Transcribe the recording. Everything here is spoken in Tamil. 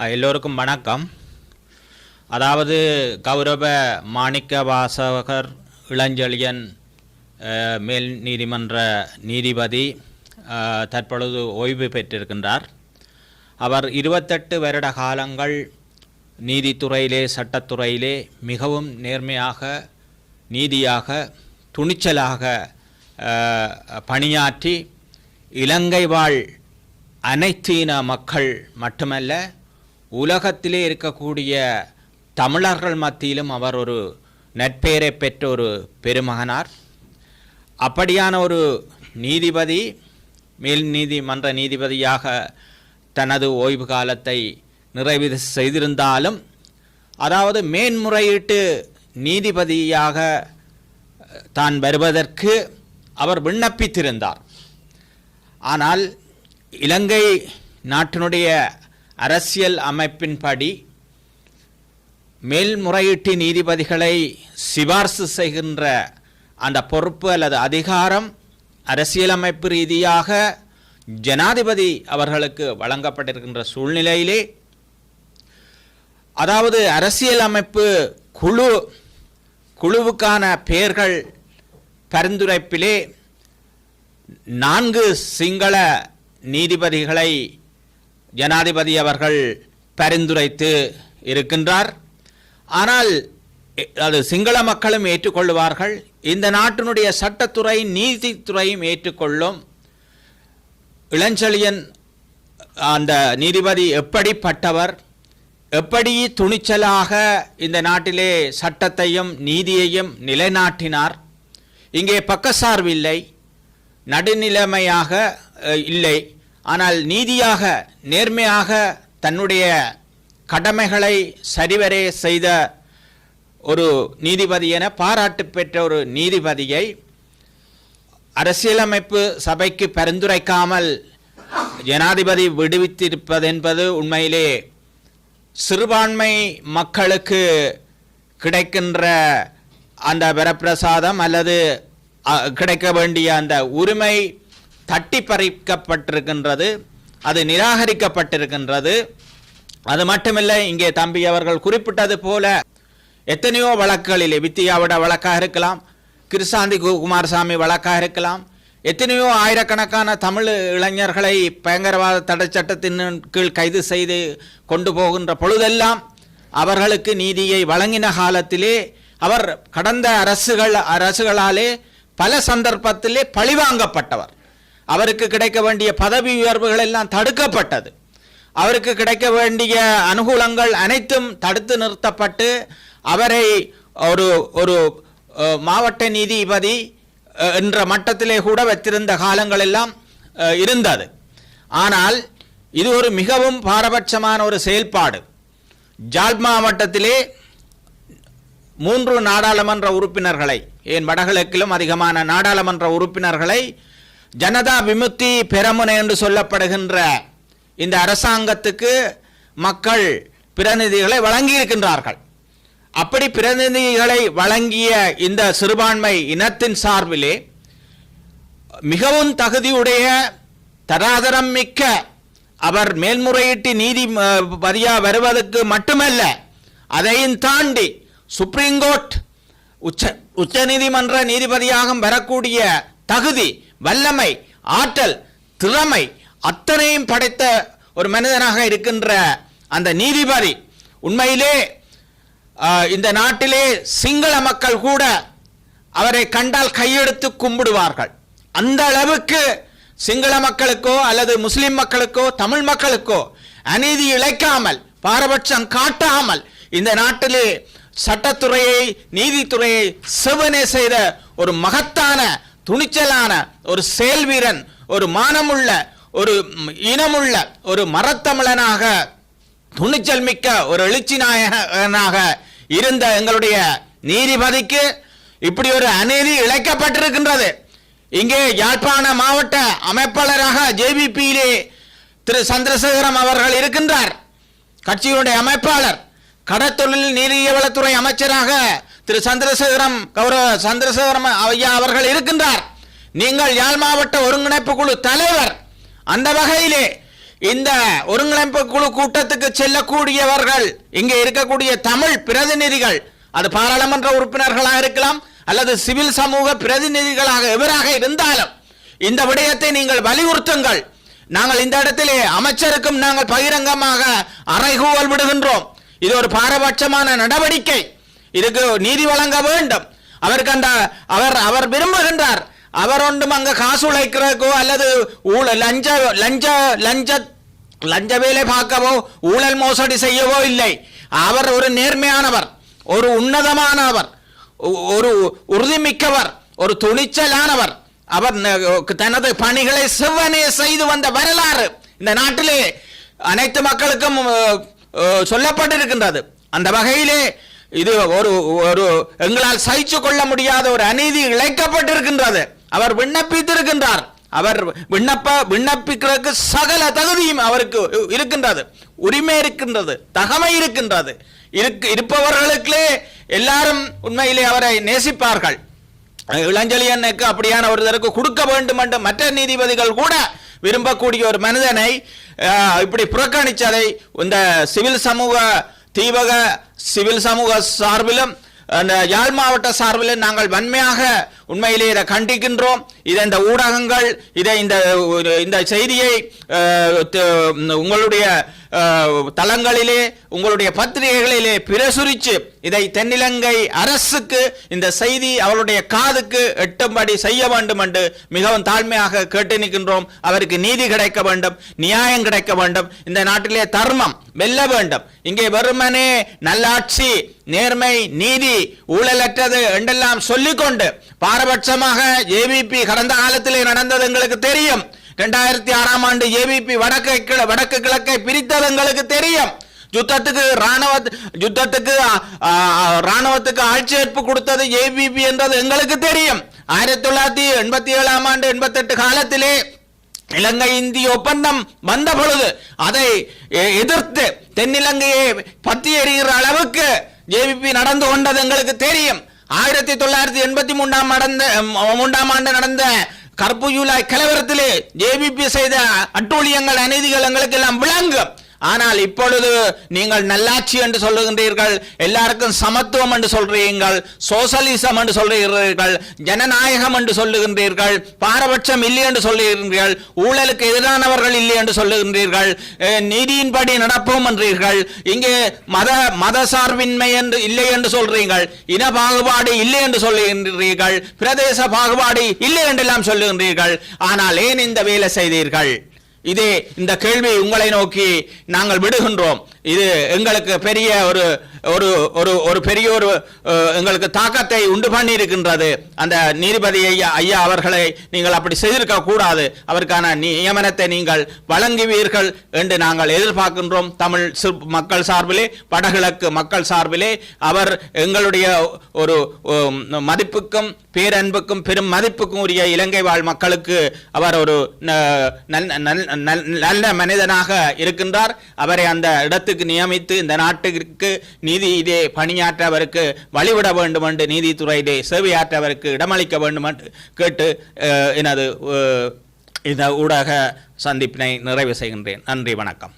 எல்லோருக்கும் வணக்கம். அதாவது கௌரவ மாணிக்க வாசகர் இளஞ்செழியன் மேல் நீதிமன்ற நீதிபதி தற்பொழுது ஓய்வு பெற்றிருக்கின்றார். அவர் 28 வருட காலங்கள் நீதித்துறையிலே சட்டத்துறையிலே மிகவும் நேர்மையாக நீதியாக துணிச்சலாக பணியாற்றி இலங்கை வாழ் அனைத்து இன மக்கள் மட்டுமல்ல உலகத்திலே இருக்கக்கூடிய தமிழர்கள் மத்தியிலும் அவர் ஒரு நற்பெயரை பெற்ற ஒரு பெருமகனார். அப்படியான ஒரு நீதிபதி மேல் நீதிமன்ற நீதிபதியாக தனது ஓய்வு காலத்தை நிறைவு செய்திருந்தாலும், அதாவது மேன்முறையீட்டு நீதிபதியாக தான் வருவதற்கு அவர் விண்ணப்பித்திருந்தார். ஆனால் இலங்கை நாட்டினுடைய அரசியல் அமைப்பின்படி மேல்முறையீட்டு நீதிபதிகளை சிபார்சு செய்கின்ற அந்த பொறுப்பு அல்லது அதிகாரம் அரசியலமைப்பு ரீதியாக ஜனாதிபதி அவர்களுக்கு வழங்கப்பட்டிருக்கின்ற சூழ்நிலையிலே, அதாவது அரசியலமைப்பு குழுவுக்கான பெயர்கள் பரிந்துரைப்பிலே 4 சிங்கள நீதிபதிகளை ஜனாதிபதி அவர்கள் பரிந்துரைத்து இருக்கின்றார். ஆனால் அது சிங்கள மக்களும் ஏற்றுக்கொள்வார்கள், இந்த நாட்டினுடைய சட்டத்துறை நீதித்துறையும் ஏற்றுக்கொள்ளும். இளஞ்செழியன் அந்த நீதிபதி எப்படிப்பட்டவர், எப்படி துணிச்சலாக இந்த நாட்டிலே சட்டத்தையும் நீதியையும் நிலைநாட்டினார். இங்கே பக்கசார்பு இல்லை, நடுநிலைமையாக இல்லை, ஆனால் நீதியாக நேர்மையாக தன்னுடைய கடமைகளை சரிவரே செய்த ஒரு நீதிபதி என பாராட்டு பெற்ற ஒரு நீதிபதியை அரசியலமைப்பு சபைக்கு பரிந்துரைக்காமல் ஜனாதிபதி விடுவித்திருப்பதென்பது உண்மையிலே சிறுபான்மை மக்களுக்கு கிடைக்கின்ற அந்த வரப்பிரசாதம் அல்லது கிடைக்க வேண்டிய அந்த உரிமை தட்டி பறிக்கப்பட்டிருக்கின்றது, அது நிராகரிக்கப்பட்டிருக்கின்றது. அது மட்டுமில்லை, இங்கே தம்பி அவர்கள் குறிப்பிட்டது போல எத்தனையோ வழக்குகளிலே வித்தியாவிட வழக்காக இருக்கலாம், கிருசாந்தி குமாரசாமி வழக்காக இருக்கலாம், எத்தனையோ ஆயிரக்கணக்கான தமிழ் இளைஞர்களை பயங்கரவாத தடை சட்டத்தின் கீழ் கைது செய்து கொண்டு போகின்ற பொழுதெல்லாம் அவர்களுக்கு நீதியை வழங்கின காலத்திலே அவர் கடந்த அரசுகளாலே பல சந்தர்ப்பத்திலே பழிவாங்கப்பட்டவர். அவருக்கு கிடைக்க வேண்டிய பதவி உயர்வுகள் எல்லாம் தடுக்கப்பட்டது, அவருக்கு கிடைக்க வேண்டிய அனுகூலங்கள் அனைத்தும் தடுத்து நிறுத்தப்பட்டு அவரை ஒரு மாவட்ட நீதிபதி என்ற மட்டத்திலே கூட வைத்திருந்த காலங்கள் எல்லாம் இருந்தது. ஆனால் இது ஒரு மிகவும் பாரபட்சமான ஒரு செயல்பாடு. ஜாழ் மாவட்டத்திலே 3 நாடாளுமன்ற உறுப்பினர்களை, ஏன் வடகிழக்கிலும் அதிகமான நாடாளுமன்ற உறுப்பினர்களை ஜனதா விமுக்தி பெரமுன என்று சொல்லப்படுகின்ற இந்த அரசாங்கத்துக்கு மக்கள் பிரதிநிதிகளை வழங்கியிருக்கின்றார்கள். அப்படி பிரதிநிதிகளை வழங்கிய இந்த சிறுபான்மை இனத்தின் சார்பிலே மிகவும் தகுதியுடைய தராதரம் மிக்க அவர் மேல்முறையீட்டு நீதிபதியாக வருவதற்கு மட்டுமல்ல, அதையும் தாண்டி சுப்ரீம் கோர்ட் உச்ச நீதிமன்ற நீதிபதியாக வரக்கூடிய தகுதி, வல்லமை, ஆற்றல், திறமை அத்தனையும் படைத்த ஒரு மனிதனாக இருக்கின்ற அந்த நீதிபதி உண்மையிலே இந்த நாட்டிலே சிங்கள மக்கள் கூட அவரை கண்டால் கையெடுத்து கும்பிடுவார்கள். அந்த அளவுக்கு சிங்கள மக்களுக்கோ அல்லது முஸ்லிம் மக்களுக்கோ தமிழ் மக்களுக்கோ அநீதி இழைக்காமல் பாரபட்சம் காட்டாமல் இந்த நாட்டிலே சட்டத்துறையை நீதித்துறையை செவனே செய்த ஒரு மகத்தான துணிச்சலான ஒரு செயல் வீரன், ஒரு மானமுள்ள ஒரு இனமுள்ள ஒரு மரத்தமிழனாக துணிச்சல் மிக்க ஒரு எழுச்சி நாயகனாக இருந்த எங்களுடைய நீதிபதிக்கு இப்படி ஒரு அநீதி இழைக்கப்பட்டிருக்கின்றது. இங்கே யாழ்ப்பாண மாவட்ட அமைப்பாளராக ஜேவிபியிலே திரு சந்திரசேகரம் அவர்கள் இருக்கின்றார், கட்சியினுடைய அமைப்பாளர். கடத்தொழில் நீரியவளத்துறை அமைச்சராக திரு கௌரவ சந்திரசேகரம் ஐயா அவர்கள் இருக்கின்றார். நீங்கள் யாழ் மாவட்ட ஒருங்கிணைப்பு குழு தலைவர். அந்த வகையிலே இந்த ஒருங்கிணைப்பு குழு கூட்டத்துக்கு செல்லக்கூடியவர்கள் இங்கே இருக்கக்கூடிய தமிழ் பிரதிநிதிகள், அது பாராளுமன்ற உறுப்பினர்களாக இருக்கலாம் அல்லது சிவில் சமூக பிரதிநிதிகளாக எவராக இருந்தாலும் இந்த விடயத்தை நீங்கள் வலியுறுத்துங்கள். நாங்கள் இந்த இடத்திலே அமைச்சருக்கும் நாங்கள் பகிரங்கமாக அறைகூவல் விடுகின்றோம். இது ஒரு பாரபட்சமான நடவடிக்கை. இதுக்கு நீதி வழங்க வேண்டும். அவருக்கு அந்த அவர் விரும்புகின்றார். அவர் ஒன்றும் அங்க காசு உழைக்கிறக்கோ அல்லது லஞ்ச வேலை பார்க்கவோ ஊழல் மோசடி செய்யவோ இல்லை. அவர் ஒரு நேர்மையானவர், ஒரு உன்னதமானவர், ஒரு உறுதிமிக்கவர், ஒரு துணிச்சலானவர். அவர் தனது பணிகளை செவ்வனே செய்து வந்த வரலாறு இந்த நாட்டிலே அனைத்து மக்களுக்கும் சொல்லப்பட்டிருக்கின்றது. அந்த வகையிலே இது ஒரு எங்களால் சகிச்சு கொள்ள முடியாத ஒரு அநீதி இழைக்கப்பட்டிருக்கின்றது. அவர் விண்ணப்பித்திருக்கின்றார். அவர் விண்ணப்பிக்கிறதுக்கு சகல தகுதியும் அவருக்கு இருக்கின்றது, உரிமை இருக்கின்றது, தகமை இருக்கின்றது. இருப்பவர்களுக்கே எல்லாரும் உண்மையிலே அவரை நேசிப்பார்கள். இளஞ்செழியனுக்கு அப்படியான ஒருத்தருக்கு கொடுக்க வேண்டும் என்று மற்ற நீதிபதிகள் கூட விரும்பக்கூடிய ஒரு மனிதனை இப்படி புறக்கணித்ததை இந்த சிவில் சமூக தீவக சிவில் சமூக சார்பிலும் அந்த யாழ் மாவட்ட சார்பில் நாங்கள் வன்மையாக உண்மையிலே இதை கண்டிக்கின்றோம். இதை இந்த ஊடகங்கள் இதை இந்த செய்தியை உங்களுடைய தளங்களிலே உங்களுடைய பத்திரிகைகளிலே பிரசுரித்து இதை தென்னிலங்கை அரசுக்கு இந்த செய்தி அவருடைய காதுக்கு எட்டும்படி செய்ய வேண்டும் என்று மிகவும் தாழ்மையாக கேட்டு நிற்கின்றோம். அவருக்கு நீதி கிடைக்க வேண்டும், நியாயம் கிடைக்க வேண்டும். இந்த நாட்டிலே தர்மம் வெல்ல வேண்டும். இங்கே வெறுமனே நல்லாட்சி, நேர்மை, நீதி, ஊழலற்றது என்றெல்லாம் சொல்லிக்கொண்டு பாரபட்சமாக ஏபிபி கடந்த காலத்திலே நடந்தது எங்களுக்கு தெரியும். 2006ஆம் ஆண்டு ஏபிபி வடக்கு கிழக்கை பிரித்தது எங்களுக்கு தெரியும். ராணுவத்துக்கு ஆட்சேர்ப்பு கொடுத்தது ஏபிபி என்றது எங்களுக்கு தெரியும். 1987ஆம் ஆண்டு 88 காலத்திலே இலங்கை இந்திய ஒப்பந்தம் வந்த பொழுது அதை எதிர்த்து தென்னிலங்கையை பத்தி எறிகிற அளவுக்கு ஏபிபி நடந்து கொண்டது எங்களுக்கு தெரியும். 1983ஆம் ஆண்டு நடந்த கருப்பு ஜூலாய் கலவரத்திலே ஜேபிபி செய்த அட்டூழியங்கள் அநீதிகள் எங்களுக்கு எல்லாம் விளங்கும். ஆனால் இப்பொழுது நீங்கள் நல்லாட்சி என்று சொல்லுகின்றீர்கள், எல்லாருக்கும் சமத்துவம் என்று சொல்றீர்கள், சோசலிசம் என்று சொல்லுகிறீர்கள், ஜனநாயகம் என்று சொல்லுகின்றீர்கள், பாரபட்சம் இல்லை என்று சொல்லுகின்றீர்கள், ஊழலுக்கு எதிரானவர்கள் இல்லை என்று சொல்லுகின்றீர்கள், நீதியின்படி நடப்போம் என்றீர்கள். இங்கே மத சார்பின்மை என்று இல்லை என்று சொல்றீர்கள், இன பாகுபாடு இல்லை என்று சொல்லுகின்றீர்கள், பிரதேச பாகுபாடு இல்லை என்றெல்லாம் சொல்லுகின்றீர்கள். ஆனால் ஏன் இந்த வேலை செய்தீர்கள்? இதே இந்த கேள்வி உங்களை நோக்கி நாங்கள் விடுகின்றோம். இது எங்களுக்கு பெரிய ஒரு பெரிய ஒரு எங்களுக்கு தாக்கத்தை உண்டு பண்ணி இருக்கின்றது. அந்த நீதிபதி ஐயா அவர்களை நீங்கள் அப்படி செய்திருக்க கூடாது. அவருக்கான நியமனத்தை நீங்கள் வழங்குவீர்கள் என்று நாங்கள் எதிர்பார்க்கின்றோம். தமிழ் மக்கள் சார்பிலே, வடகிழக்கு மக்கள் சார்பிலே அவர் எங்களுடைய ஒரு மதிப்புக்கும் பேரன்புக்கும் பெரும் மதிப்புக்கும் உரிய இலங்கை வாழ் மக்களுக்கு அவர் ஒரு நல்ல மனிதனாக இருக்கின்றார். அவரை அந்த இடத்துக்கு நியமித்து இந்த நாட்டுக்கு நீதியிலே பணியாற்ற அவருக்கு வழிவிட வேண்டும் என்று, நீதித்துறையிலே சேவையாற்ற அவருக்கு இடமளிக்க வேண்டும் என்று கேட்டு எனது இந்த ஊடக சந்திப்பினை நிறைவு செய்கின்றேன். நன்றி, வணக்கம்.